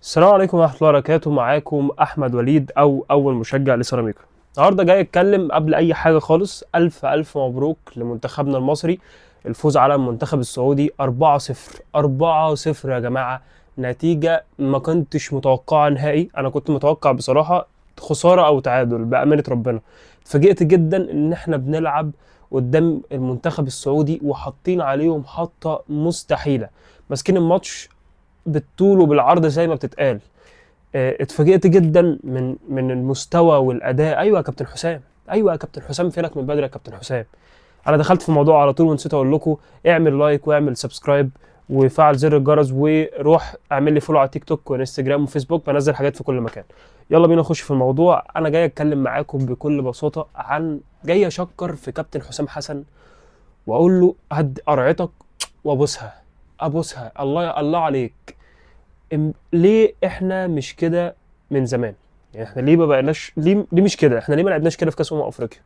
السلام عليكم ورحمة الله وبركاته. معاكم أحمد وليد أو أول مشجع لسيراميكا. النهاردة جاي أتكلم قبل أي حاجة خالص. ألف ألف مبروك لمنتخبنا المصري، الفوز على المنتخب السعودي 4-0. 4-0 يا جماعة، نتيجة ما كنتش متوقعة نهائي. أنا كنت متوقع بصراحة خسارة أو تعادل بأمانة ربنا. اتفاجئت جدا إن إحنا بنلعب قدام المنتخب السعودي وحاطين عليهم حطة مستحيلة، ماسكين الماتش بالطول وبالعرض زي ما بتتقال. اتفاجئت جدا من المستوى والاداء. ايوه يا كابتن حسام، ايوه يا كابتن حسام، فينك من بدري يا كابتن حسام؟ انا دخلت في الموضوع على طول ونسيت اقول لكم: اعمل لايك واعمل سبسكرايب وفعل زر الجرس، وروح اعمل لي فولو على تيك توك وانستجرام وفيسبوك، بنزل حاجات في كل مكان. يلا بينا نخش في الموضوع. انا جاي اتكلم معاكم بكل بساطه جاي اشكر في كابتن حسام حسن واقول له هد قرعتك وابوسها، ابوسها. الله الله عليك. ليه احنا مش كده من زمان؟ يعني احنا ليه ما بقيناش، ليه مش كده؟ احنا ليه ما لعبناش كده في كاس افريقيا؟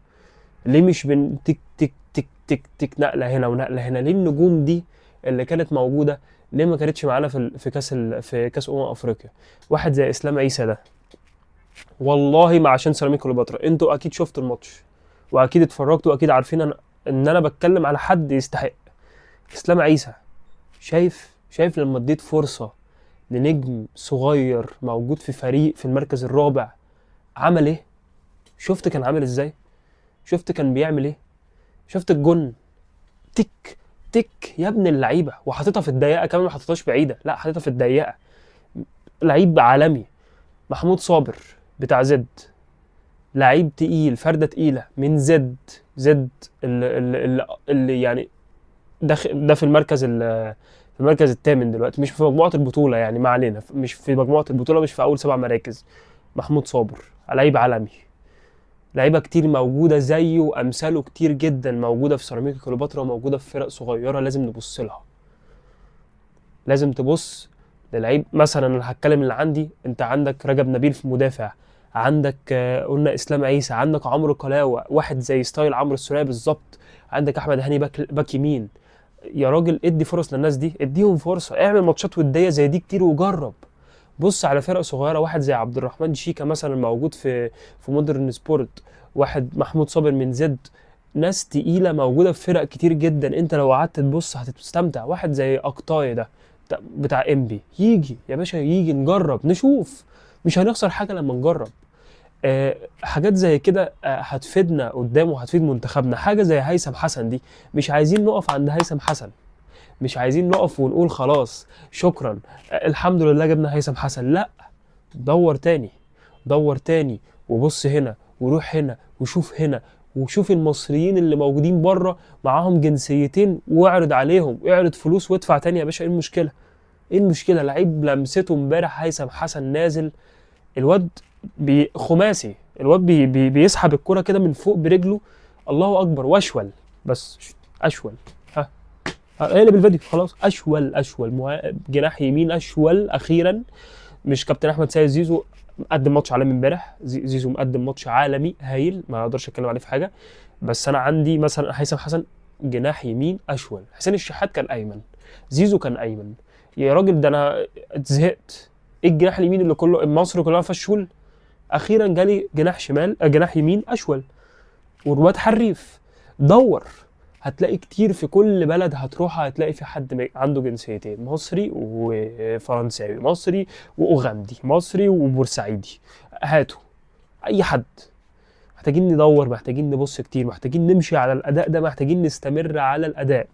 ليه مش بن تك تك تك تك تك نقله هنا ونقله هنا؟ ليه النجوم دي اللي كانت موجوده ليه ما كانتش معانا في كاس افريقيا؟ واحد زي اسلام عيسى ده، والله ما عشان سيراميكا كليوباترا. انتوا اكيد شفتوا الماتش واكيد اتفرجتوا واكيد عارفين ان انا بتكلم على حد يستحق. اسلام عيسى، شايف لما اديت فرصه لنجم صغير موجود في فريق في المركز الرابع عمل ايه؟ شفت كان عامل ازاي؟ شفت كان بيعمل ايه؟ شفت الجون؟ تك تك يا ابن اللعيبه، وحاططها في الضيقه كمان، ما حطيتهاش بعيده، لا حاططها في الضيقه. لعيب عالمي. محمود صابر بتاع زد، لعيب تقيل، فرده تقيله من زد اللي يعني ده في المركز الثامن دلوقتي، مش في مجموعه البطوله يعني، ما علينا، مش في مجموعه البطوله، مش في اول 7 مراكز. محمود صابر لعيب عالمي. لعيبه كتير موجوده زيه وامثاله كتير جدا موجوده في سيراميكا كليوباترا وموجوده في فرق صغيره، لازم نبص لها. لازم تبص للعيب. مثلا انا هتكلم اللي عندي، انت عندك رجب نبيل في مدافع، عندك قلنا اسلام عيسى، عندك عمرو قلاوه واحد زي ستايل عمرو السولية بالظبط، عندك احمد هاني باك يمين. يا راجل ادي فرص للناس دي، اديهم فرصه، اعمل ماتشات وديه زي دي كتير وجرب. بص على فرق صغيره، واحد زي عبد الرحمن شيكا مثلا موجود في مودرن سبورت، واحد محمود صابر من زد. ناس تقيله موجوده في فرق كتير جدا، انت لو قعدت تبص هتستمتع. واحد زي اكتاي ده بتاع انبي، يجي يا باشا، يجي نجرب نشوف، مش هنخسر حاجه لما نجرب. حاجات زي كده هتفيدنا قدام وهتفيد منتخبنا. حاجه زي هيثم حسن دي، مش عايزين نقف عند هيثم حسن، مش عايزين نقف ونقول خلاص شكرا الحمد لله جبنا هيثم حسن. لا، دور تاني، دور تاني، وبص هنا وروح هنا وشوف هنا، وشوف المصريين اللي موجودين بره معاهم جنسيتين واعرض عليهم، اعرض فلوس وادفع تاني يا باشا. ايه المشكله؟ ايه المشكله؟ لعيب لمسته امبارح هيثم حسن نازل، الواد خماسي، الواد بيسحب الكرة كده من فوق برجله، الله اكبر، واشول. بس اشول. ها، اقلب الفيديو خلاص. اشول جناح يمين اشول اخيرا. مش كابتن احمد سيد زيزو مقدم ماتش عالمي امبارح، زيزو مقدم ماتش عالمي هايل، ما اقدرش اتكلم عليه في حاجه. بس انا عندي مثلا هيثم حسن جناح يمين اشول، حسين الشحات كان ايمن، زيزو كان ايمن. يا راجل ده انا زهقت. ايه الجناح اليمين اللي كله مصر كلها فشول؟ اخيرا جالي جناح شمال، جناح يمين اشول، والواد حريف. دور، هتلاقي كتير في كل بلد هتروحها، هتلاقي في حد عنده جنسيتين، مصري وفرنساوي، مصري واوغندي، مصري وبورسعيدي. هاتوا اي حد. محتاجين ندور، محتاجين نبص كتير، محتاجين نمشي على الاداء ده، محتاجين نستمر على الاداء.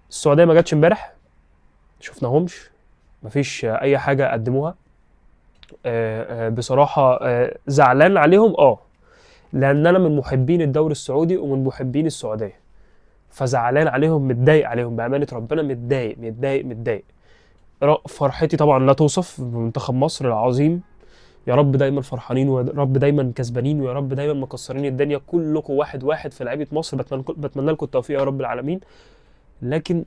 السعوديه ما جاتش امبارح، شفناهمش، مفيش اي حاجه قدموها. بصراحه زعلان عليهم، لان انا من محبين الدوري السعودي ومن محبين السعوديه، فزعلان عليهم، متضايق عليهم بامانه ربنا، متضايق متضايق متضايق. فرحتي طبعا لا توصف بمنتخب مصر العظيم. يا رب دايما فرحانين، ويا رب دايما كسبانين، ويا رب دايما مكسرين الدنيا، كلكم واحد واحد في لعيبه مصر. بتمنى لكم التوفيق يا رب العالمين. لكن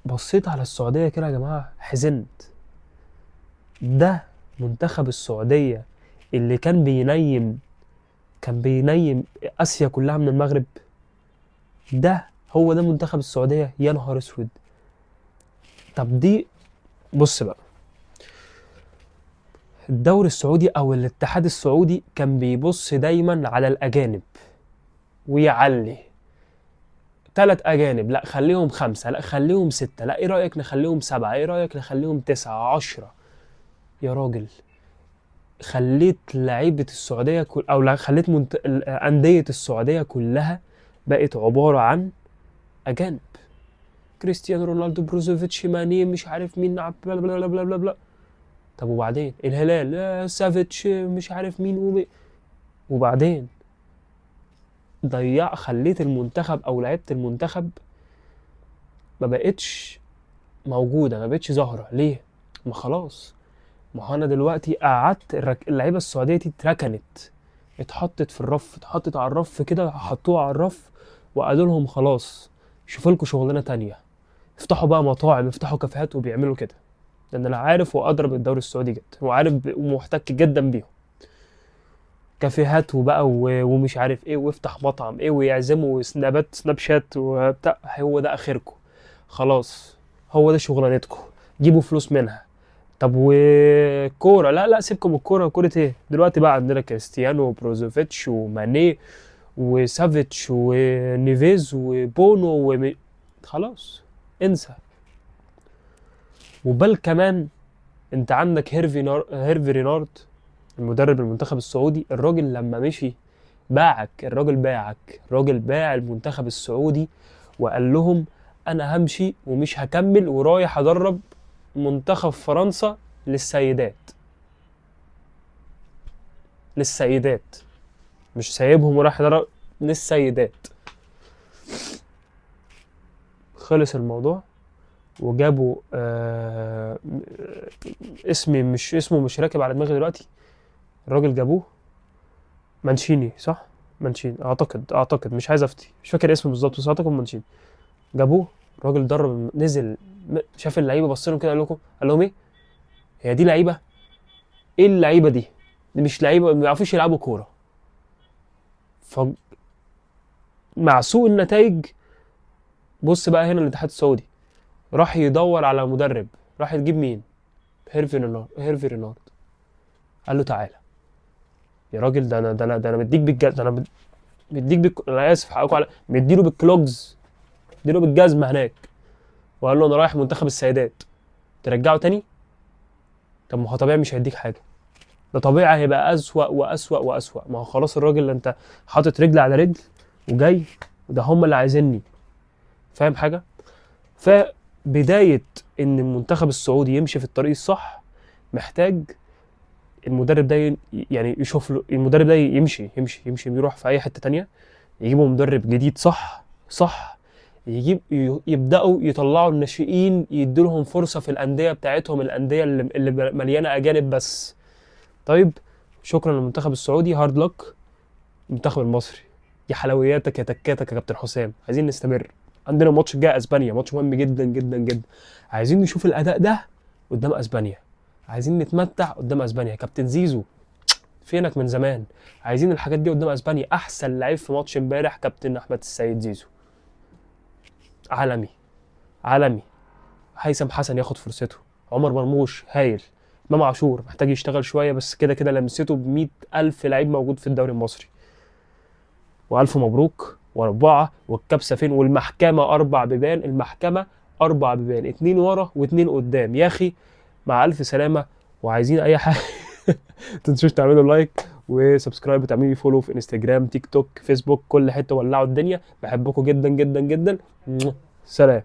بصيت على السعوديه كده يا جماعه، حزنت. ده منتخب السعوديه اللي كان بينيم اسيا كلها من المغرب. هو ده منتخب السعوديه؟ يا نهار اسود. طب دي، بص بقى، الدوري السعودي او الاتحاد السعودي كان بيبص دايما على الاجانب ويعلي 3 اجانب، لا خليهم 5، لا خليهم 6، لا ايه رايك نخليهم 7، ايه رايك نخليهم 9، 10. يا راجل خليت لعيبه السعوديه او لا خليت انديه السعوديه كلها بقت عباره عن اجانب. كريستيانو رونالدو، بروزوفيتش، ماني، مش عارف مين، بلا بلا بلا بلا بلا بلا. طب وبعدين الهلال سافيتش، مش عارف مين وبعدين خليت المنتخب او لعيبه المنتخب ما بقتش موجوده، ما بقتش ظاهره. ليه؟ ما خلاص، ما هو انا دلوقتي قعدت اللعيبه السعوديه دي اتركنت، اتحطت في الرف، اتحطت على الرف كده، حطوها على الرف وقالوا لهم خلاص شوفوا لكم شغلانه تانية، افتحوا بقى مطاعم، افتحوا كافيهات، وبيعملوا كده. لان انا عارف واضرب الدوري السعودي جدا، وعارف ومحتك جدا بيهم. كافيهات وبقى ومش عارف ايه، وافتح مطعم ايه، ويعزموا سناب شات وبتاع. هو ده اخركم خلاص، هو ده شغلانتكم، جيبوا فلوس منها. طب وكوره؟ لا لا سيبكم من الكوره، كوره ايه دلوقتي؟ بقى عندنا كريستيانو وبروزوفيتش وماني وسافيتش ونيفيز وبونو خلاص انسى. وبل كمان انت عندك هيرفي رينارد المدرب المنتخب السعودي. الراجل لما مشي الراجل باع المنتخب السعودي وقال لهم انا همشي ومش هكمل ورايح ادرب منتخب فرنسا للسيدات. مش سايبهم وراح يدرب للسيدات. خلص الموضوع. وجابوا اسمه مش راكب على دماغي دلوقتي. الراجل جابوه مانشيني، صح؟ مانشيني اعتقد مش عايز افتي، مش فاكر اسمه بالظبط، بس اعتقد مانشيني. جابوه الراجل درب، نزل شاف اللعيبه، بص لهم كده، قال لهم ايه؟ هي دي لعيبه؟ ايه اللعيبه دي مش لعيبه، ما بيعرفوش يلعبوا كوره. مع سوء النتائج، بص بقى هنا الاتحاد السعودي راح يدور على مدرب، راح يجيب مين؟ هيرفي رينارد. قال له تعالى يا راجل، ده انا مديك بالجزمه، ده انا انا اسف حقكم على مديله بالكلوجز، مديله بالجزمه هناك، وقال له انا رايح منتخب السيدات، ترجعه تاني؟ طب ما هو طبيعي مش هيديك حاجه، ده طبيعي هيبقى اسوأ واسوأ واسوأ. ما هو خلاص الراجل اللي انت حاطط رجل على رجل وجاي، وده هم اللي عايزيني، فاهم حاجه؟ فبدايه ان المنتخب السعودي يمشي في الطريق الصح، محتاج المدرب ده يعني يشوف له، المدرب ده يمشي يروح في اي حته تانية، يجيبوا مدرب جديد صح يبداوا يطلعوا الناشئين، يديلهم فرصه في الانديه بتاعتهم، الانديه اللي مليانه اجانب بس. طيب شكرا للمنتخب السعودي، هارد لك المنتخب المصري. يا حلوياتك يا تكاتك يا كابتن حسام، عايزين نستمر. عندنا ماتش الجاي اسبانيا، ماتش مهم جدا جدا جدا، عايزين نشوف الاداء ده قدام اسبانيا، عايزين نتمتع قدام اسبانيا. كابتن زيزو فينك من زمان؟ عايزين الحاجات دي قدام اسبانيا. احسن لعيب في ماتش امبارح كابتن احمد السيد زيزو، عالمي. هيثم حسن ياخد فرصته، عمر مرموش هايل، امام عاشور محتاج يشتغل شويه، بس كده كده لمسته ب100,000 لعيب موجود في الدوري المصري. والف مبروك، واربعه، والكبسه فين؟ والمحكمه 4 بيبان، المحكمه 4 بيبان، 2 ورا و2 قدام. يا اخي مع الف سلامه. وعايزين اي حاجه تنسوش تعملوا لايك وسبسكرايب، وتعملوا فولو في انستجرام، تيك توك، فيسبوك، كل حته، ولعوا الدنيا. بحبكم جدا جدا جدا. سلام.